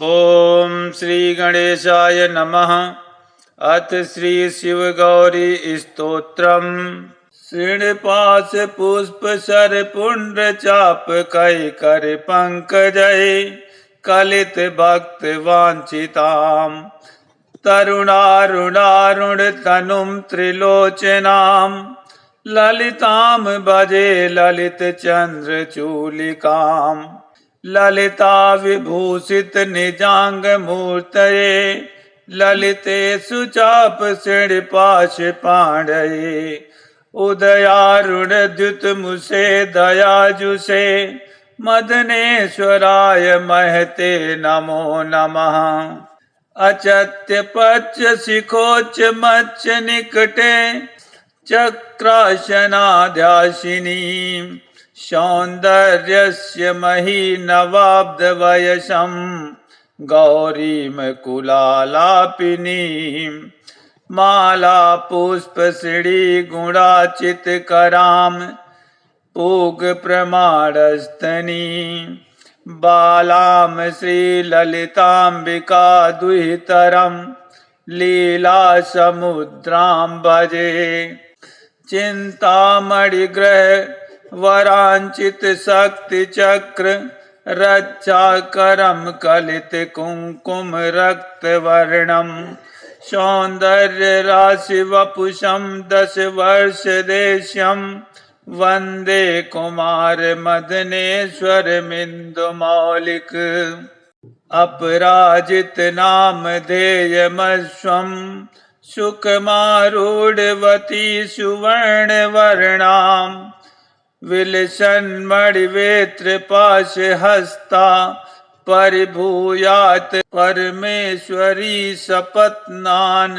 ओम श्री गणेशाय नमः। अथ श्री शिव गौरी स्तोत्रम्। श्रीनिवास पुष्प सर पुंड्र चाप कई कर पंकजय कलित भक्त वांछिताम तरुणारुणारुण तनुम त्रिलोचनाम ललिताम भजे ललित चंद्र चूलिकाम ललिता विभूषित निजांग मूर्तये ललिते सुचाप श्रीनिवास पाण्डये उदयारुण द्युत मुसे दयाजुषे मदनेश्वराय महते नमो नमः। अचत्य पच्च शिखोच्च मच्च निकटे चक्राशनाध्यासिनी सौन्दर्यस्य मही नवाब्द वयसं गौरीम कुलालापिनी माला पुष्प श्री गुणाचित कराम पूग प्रमाणस्तनी बालाम श्री ललितांबिका दुहितरम लीला समुद्रां भजे चिंतामणि ग्रह वरांचित शक्ति चक्र रक्षा करम कलित कुंकुम रक्त वर्णम सौंदर्य राशि वपुषम 10 वर्ष देश्यम वंदे कुमार मदनेश्वर मिंदु मौलिक अपराजित नाम धेयमस्वम सुखमारूढ़वती सुवर्ण वर्णाम विलसन मणिवेत्र पाश हस्ता परिभूयात परमेश्वरी सपत्नान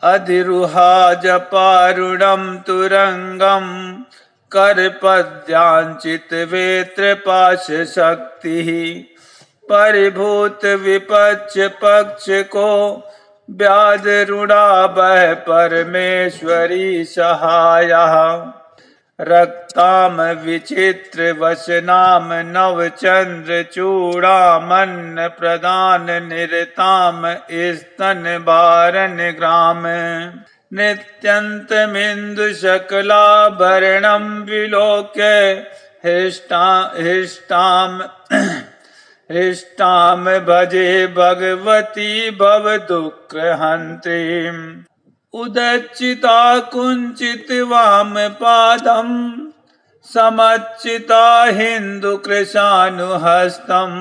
अधिरुहा जपारुणम तुरंगम करपद्यांचित वेत्र पाश शक्ति परिभूत विपक्ष पक्ष को व्याध रुणाभय परमेश्वरी सहाया रक्ताम विचित्र वसनाम नवचंद्र चूड़ामन्न प्रदान निरताम स्तन बारन ग्राम नित्यंतमिंदु शकलाभरणम विलोक्य हृष्टाम भजे भगवती भव दुःख हंत्रीम उदच्चिता कुंचित वाम पादम समच्चिता हिंदु कृशानुहस्तम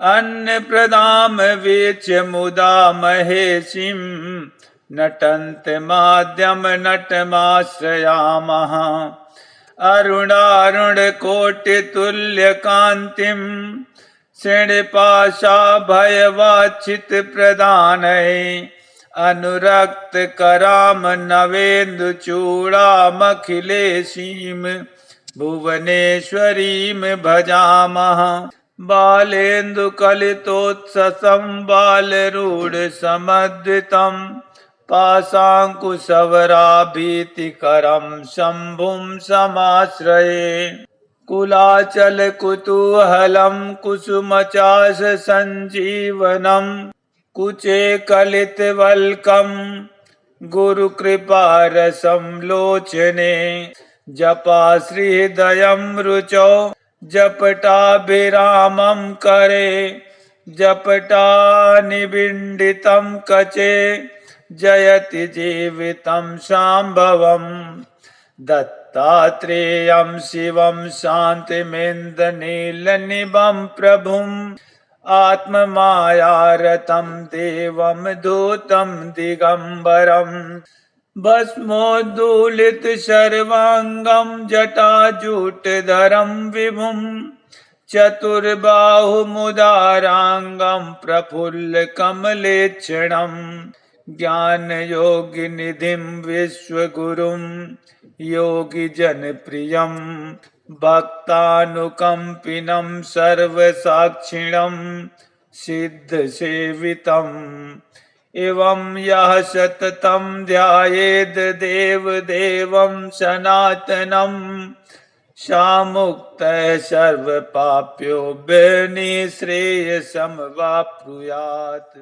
अन्न प्रदाम वीच मुदा महेशिम नटंत माध्यम नटमाश्रयामः अरुणारुण कोटि तुल्य कांतिम श्रीनिवासा भयवाचित प्रदानये अनुरक्त कराम नवेन्दु चूड़ामखिलेशीम भुवनेश्वरीम भजामः बालेन्दु कलितोत्ससं बालरूढ़ समद्वितं पाशांकुशवराभीतिकरं शंभुं समाश्रये कुलाचल कुतूहलं कुसुमचाष संजीवनम् कुचे कलित वल्कम गुरु कृपा रसम लोचने जपा श्रीहृदयम रुचौ जपटाभिरामं करे जपटा निबिंडितं कचे जयति जीवितं शांभवं दत्तात्रेयं शिवं शांतिमेन्द्रनीलनिभं प्रभुं आत्ममायारतं देवं दूतं दिगंबरं भस्मोद्धूलित सर्वांगं जटाजूटधरं विभुं चतुर्बाहुमुदारांगं प्रफुल्लकमलेक्षणं ज्ञानयोगिनिधिं विश्वगुरुं योगिजनप्रियं भक्तानुकंपिनं सर्वसाक्षिणं सिद्धसेवितम् एवं यः सततं ध्यायेद् देवदेवं सनातनं सामुक्तः सर्वपाप्यो निःश्रेयसमवाप्नुयात्।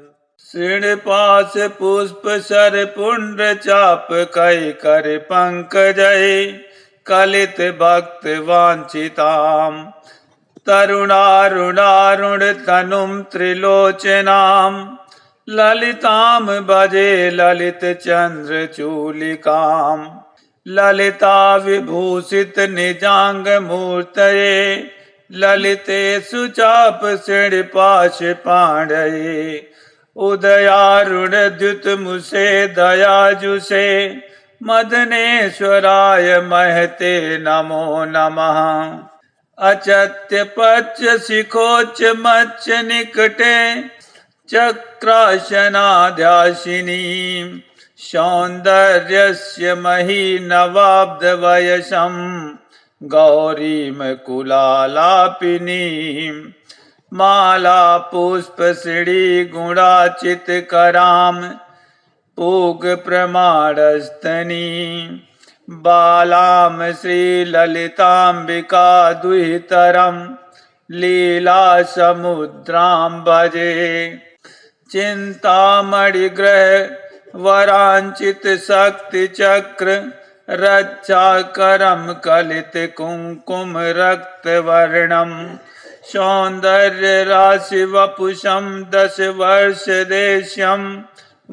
श्रीनिवास पुष्प सर पुण्ड्र चाप कई कर पंकजय कलित भक्त वांछिताम तरुणारुणारुण तनुम त्रिलोचनाम ललिताम भजे ललित चंद्र चूलिकाम ललिता विभूषित निजांग मूर्तये ललिते सुचाप श्रीनिवास पाण्डये उदयारुण द्युत मुसे दयाजुषे मदनेश्वराय महते नमो नमः। अचत्य पच्च शिखोच्च मच्च निकटे चक्रासनाध्यासिनी सौन्दर्यस्य मही नवाब्धवयसं गौरीं कुलालापिनीं माला पुष्प श्री गुणाचित कराम पूग प्रमाणस्तनी बालाम श्री ललितांबिका दुहितरम लीला समुद्रां भजे चिंतामणि ग्रह वरांचित शक्ति चक्र रक्षा करम कलित कुंकुम रक्त वर्णम सौंदर्य राशि वपुषम 10 वर्ष देश्यम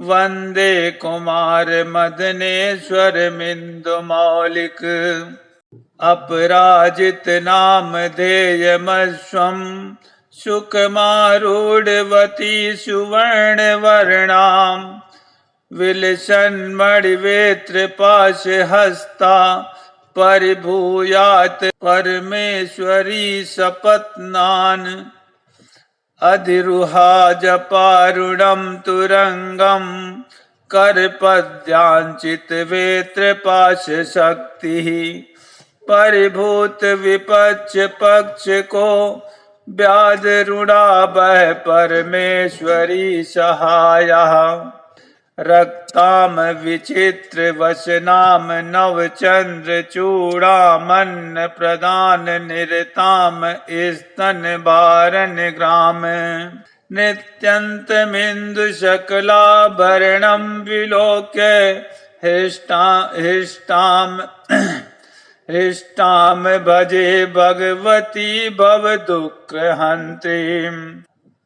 वंदे कुमार मदनेश्वर मिंदु मौलिक अपराजित नाम धेयमस्वम सुखमारूढ़वती सुवर्ण वर्णाम विलसन मणिवेत्र पाश हस्ता परिभूयात परमेश्वरी सपत्नान अधिरुहा जपारुणम तुरंगम करपद्यांचित वेत्र पाश शक्ति परिभूत विपक्ष पक्ष को व्याध रुणा बह परमेश्वरी सहाया रक्ताम विचित्र वसनाम नवचंद्र चूड़ामन्न प्रदान निरताम स्तन बारन ग्राम नित्यंतमिंदु शकलाभरणं विलोक्य हृष्टाम भजे भगवती भवदुःखहन्त्रीम्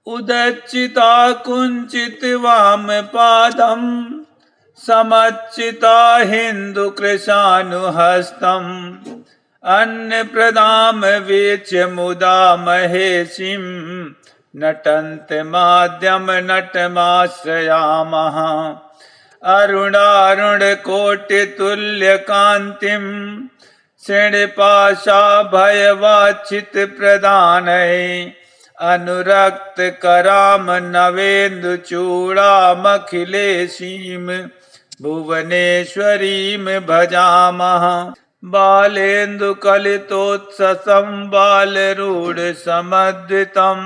उदच्चिता कुंचित वाम पादम समच्चिता हिंदु कृशानुहस्तम अन्न प्रदाम वीच मुदा महेशिम नटंत माध्यम नटमाश्रयामः अरुणारुण कोटि तुल्य कांतिम श्रीनिवासा भयवाचित प्रदानय अनुरक्त कराम नवेन्दु चूड़ामखिलेशीम भुवनेश्वरीम भजामः बालेन्दु कलितोत्ससं बालरूढ़ समद्वितं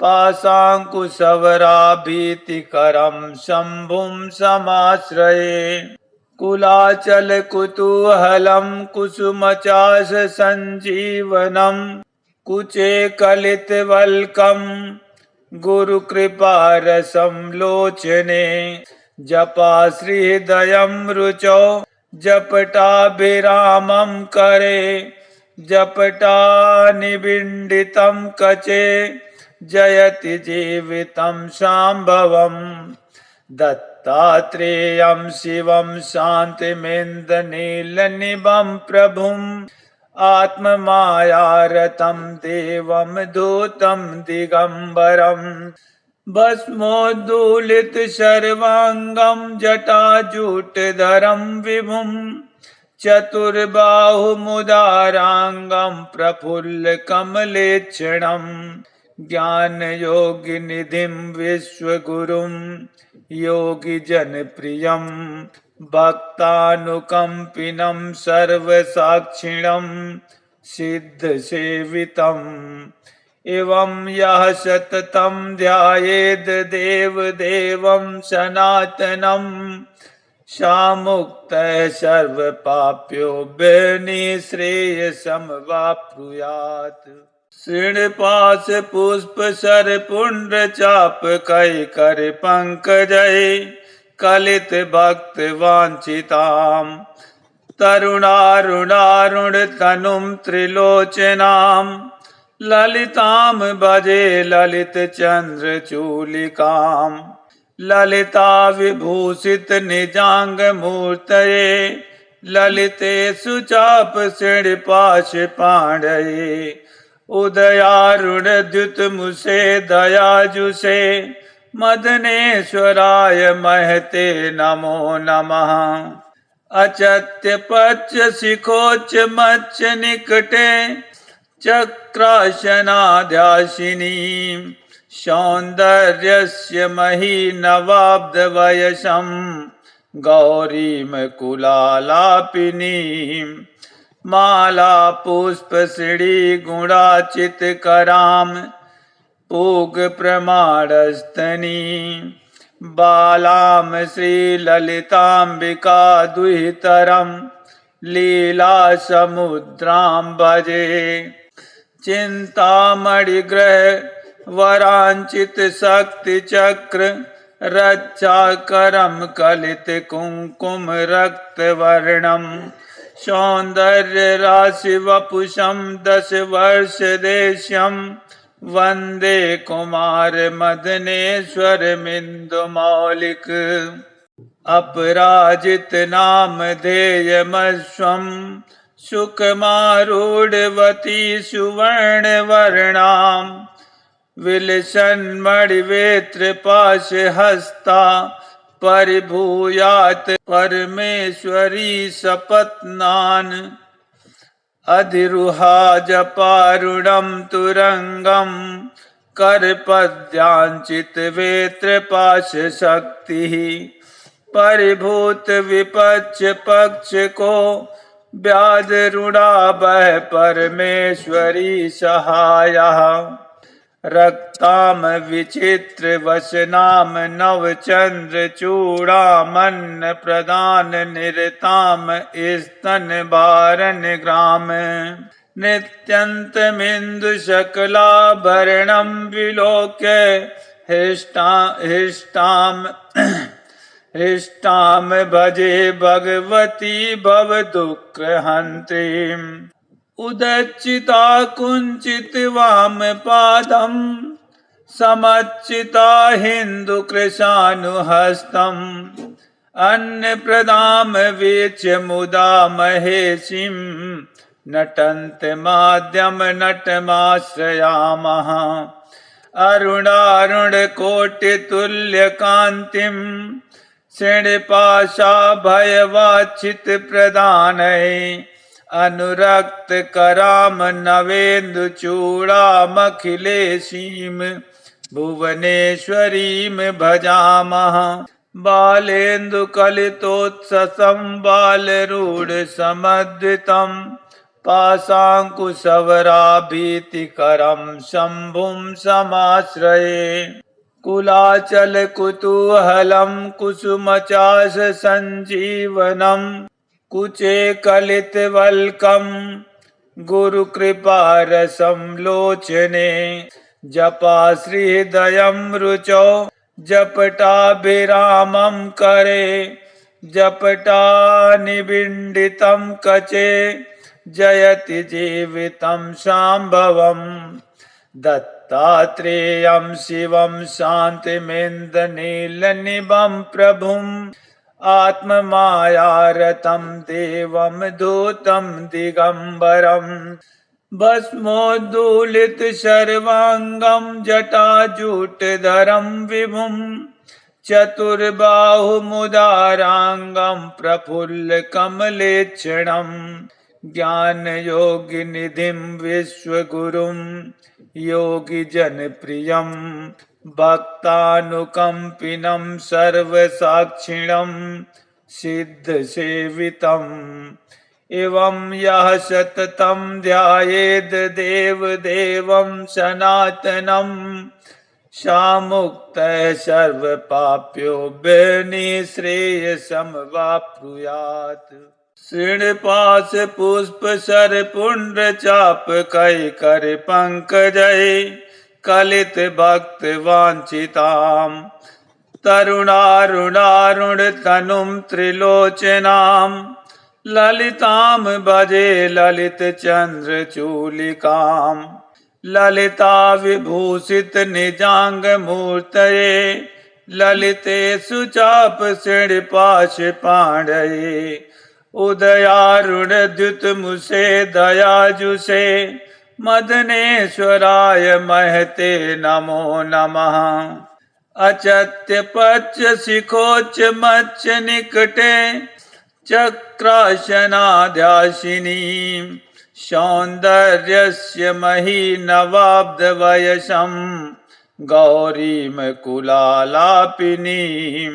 पाशांकुशवराभीतिकरं शंभुं समाश्रये कुलाचल कुतूहलं कुसुमचाष संजीवनम् कुचे कलित वल्कम गुरु कृपा रसम लोचने जपा श्रीहृदयं रुचौ जपटाभिरामं करे जपटा निबिंडितं कचे जयति जीवितं शाम्भवम् दत्तात्रेयं शिवं शान्तिमिन्द्रनीलनिभं प्रभुम् आत्ममायारतं देवं दूतं दिगंबरं भस्मोद्धूलित सर्वांगं जटाजूटधरं विभुं चतुर्बाहुमुदारांगं प्रफुल्लकमलेक्षणं ज्ञानयोगिनिधिं विश्वगुरुं योगिजनप्रियं भक्तानुकंपिनं सर्वसाक्षिणं सिद्धसेवितम् एवं यः सततं ध्यायेद् देवदेवं सनातनं सामुक्तः सर्वपाप्यो निःश्रेयसमवाप्नुयात्। श्रीनिवास पुष्प सर पुण्ड चाप कई कर पंकजय कलित भक्त वांछिताम तरुणारुणारुण तनुम त्रिलोचनाम ललिताम भजे ललित चंद्र चूलिकाम ललिता विभूषित निजांग मूर्तये ललिते सुचाप श्रीनिवास पाण्डये उदयारुण द्युत मुसे दयाजुषे मदनेश्वराय महते नमो नमः। अचत्य पच्च शिखोच्च मच्च निकटे चक्राशनाध्यासिनी सौन्दर्यस्य मही नवाब्द वयसं गौरीम कुलालापिनी माला पुष्प श्री गुणाचित कराम पूग प्रमाणस्तनी बालाम श्री ललितांबिका दुहितरम लीला समुद्रां भजे चिंतामणि ग्रह वरांचित शक्ति चक्र रक्षा करम कलित कुंकुम रक्त वर्णम सौंदर्य राशि वपुषम 10 वर्ष देश्यम वंदे कुमार मदनेश्वर मिंदु मौलिक अपराजित नाम धेयमस्वम सुखमारूढ़वती सुवर्ण वर्णाम विलसन मणिवेत्र पाश हस्ता परिभूयात परमेश्वरी सपत्नान अधिरुहा जपारुणम तुरंगम करपद्यांचित वेत्र पाश शक्ति परिभूत विपक्ष पक्ष को व्याध रुणा बह परमेश्वरी सहाया रक्ताम विचित्र वसनाम नवचंद्र चूड़ामन्न प्रदान निरताम स्तन बारन ग्राम नित्यंतमिंदु शकलाभरणं विलोक्य हृष्टाम भजे भगवती भवदुःखहन्त्रीम् उदच्चिता कुंचित वाम पादम समच्चिता हिंदु कृशानुहस्तम अन्न प्रदाम वीच मुदा महेशिम नटंत माध्यम नटमाश्रयामः अरुणारुण कोटि तुल्य कांतिम श्रीनिवासा भयवाचित प्रदानये अनुरक्त कराम नवेन्दु चूड़ामखिलेशीम भुवनेश्वरीम भजामः बालेन्दु कलितोत्ससं बालरूढ़ समद्वितं पाशांकुशवराभीतिकरं शंभुं समाश्रये कुलाचल कुतूहलं कुसुमचाष संजीवनम् कुचे कलित वल्कम गुरु कृपा रसम लोचने जपा श्रीहृदयं रुचौ जपटाभिरामं करे जपटा निबिंडितं कचे जयति जीवितं शाम्भवम् दत्तात्रेयं शिवं शान्तिमिन्द्रनीलनिभं प्रभुम् आत्ममायारतं देवं दूतं दिगंबरं भस्मोद्धूलित सर्वांगं जटाजूटधरं विभुं चतुर्बाहुमुदारांगं प्रफुल्लकमलेक्षणं ज्ञानयोगिनिधिं विश्वगुरुं योगिजनप्रियं भक्तानुकंपिनं सर्वसाक्षिणं सिद्धसेवितम् एवं यः सततं ध्यायेद् देवदेवं सनातनं सामुक्तः सर्वपाप्यो निःश्रेयसमवाप्नुयात्। श्रीनिवास पुष्प सर पुण्ड्र चाप कई कर पंकजय कलित भक्त वांछिताम तरुणारुणारुण तनुम त्रिलोचनाम ललिताम भजे ललित चंद्र चूलिकाम ललिता विभूषित निजांग मूर्तये ललिते सुचाप श्रीनिवास पाण्डये उदयारुण द्युत मुसे दयाजुषे मदनेश्वराय महते नमो नमः। अचत्य पच्च शिखोच्च मच्च निकटे चक्रासनाध्यासिनी सौन्दर्यस्य मही नवाब्धवयसं गौरीं कुलालापिनीं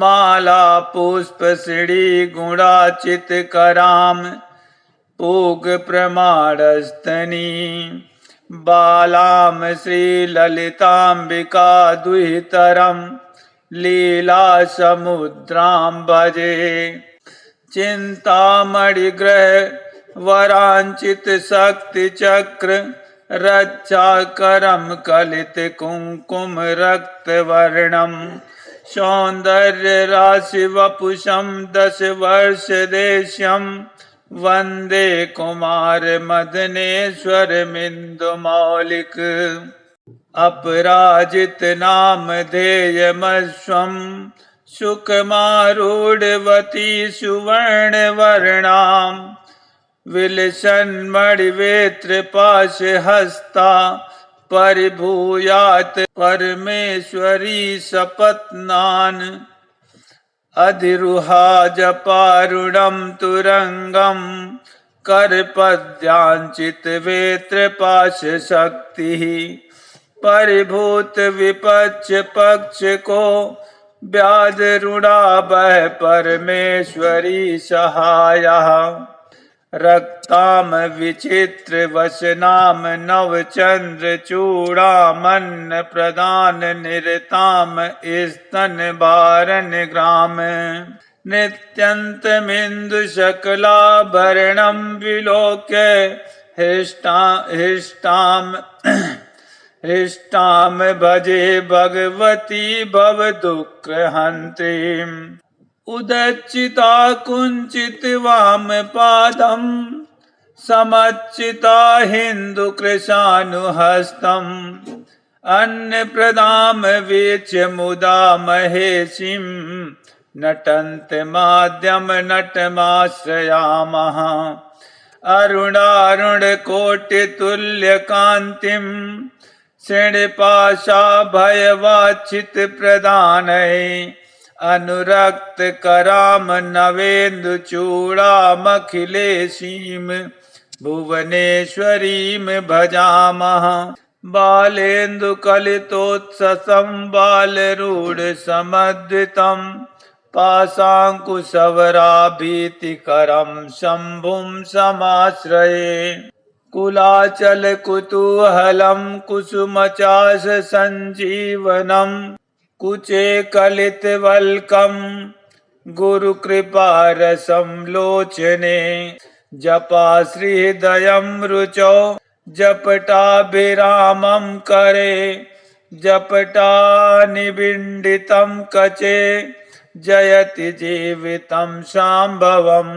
माला पुष्प श्री गुणाचित कराम पूग प्रमाणस्तनी बालाम श्री ललितांबिका दुहितरम लीला समुद्रां भजे चिंतामणि ग्रह वरांचित शक्ति चक्र रक्षा करम कलित कुंकुम रक्त वर्णम सौंदर्य राशि वपुषम 10 वर्ष देश्यम वंदे कुमार मदनेश्वर मिंदु मौलिक अपराजित नाम धेयमस्वम सुखमारूढ़वती सुवर्ण वर्णाम विलसन मणिवेत्र पाश हस्ता परिभूयात परमेश्वरी सपत्नान अधिरुहा जपारुणम तुरंगम करपद्यांचित वेत्र पाश शक्ति परिभूत विपक्ष पक्ष को व्याध रुणा बह परमेश्वरी सहाया रक्ताम विचित्र वसनाम नवचंद्र चूड़ामन्न प्रदान निरताम स्तन बारन ग्राम नित्यंतमिंदु शकलाभरणं विलोक्य हृष्टाम भजे भगवती भवदुःखहन्त्रीम् उदच्चिता कुंचित वाम पादम समच्चिता हिंदु कृशानुहस्तम अन्न प्रदाम वीच मुदा महेशिम नटंत माध्यम नटमाश्रयामः अरुणारुण कोटि तुल्य कांतिम श्रीनिवासा भयवाचित प्रदानय अनुरक्त कराम नवेन्दु चूड़ामखिलेशीम भुवनेश्वरीम भजामः बालेन्दु कलितोत्ससं बालरूढ़ समद्वितं पाशांकुशवराभीतिकरं शंभुं समाश्रये कुलाचल कुतूहलं कुसुमचाष संजीवनम् कुचे कलित वल्कम गुरु कृपा रसम लोचने जपा श्रीहृदयं रुचौ जपटाभिरामं करे जपटा निबिंडितं कचे जयति जीवितं शाम्भवम्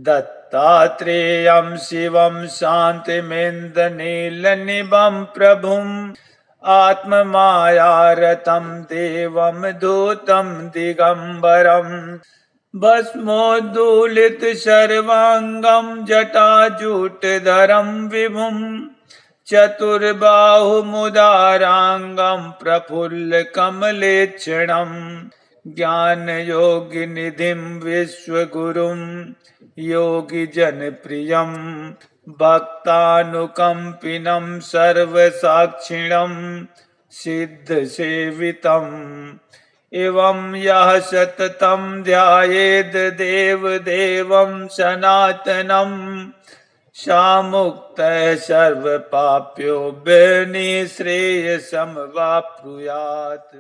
दत्तात्रेयं शिवं शान्तिमिन्द्रनीलनिभं प्रभुम् आत्ममायारतं देवं दूतं दिगंबरं भस्मोद्धूलित सर्वांगं जटाजूटधरं विभुं चतुर्बाहुमुदारांगं प्रफुल्लकमलेक्षणं ज्ञानयोगिनिधिं विश्वगुरुं योगिजनप्रियं भक्तानुकंपिनं सर्वसाक्षिणं सिद्धसेवितम् एवं यः सततं ध्यायेद् देवदेवं सनातनं सामुक्तः सर्वपाप्यो विनिःश्रेयसमवाप्नुयात्।